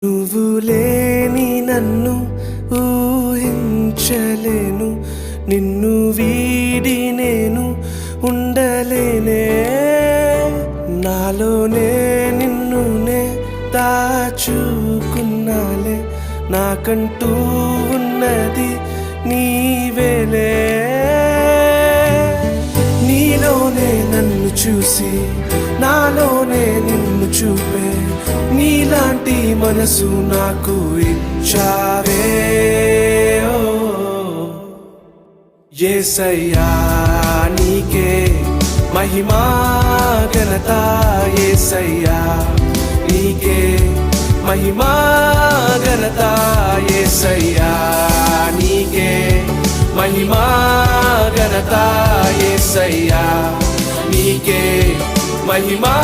నువ్వు లేని నన్ను ఊహించలేను, నిన్ను వీడి నేను ఉండలేనే. నాలోనే నిన్నునే దాచుకున్నాలే, నాకంటూ ఉన్నది నీవేలే. నీలోనే నన్ను చూసి నాలోనే నిన్ను చూపే, నీలాంటి మనసు నాకు ఇచ్చావే. ఓ యేసయ్యా నీకే మహిమా ఘనత, యేసయ్యా నీకే మహిమా ఘనత, యేసయ్యా నీకే మహిమా ఘనత, యేసయ్యా నీకే మహిమా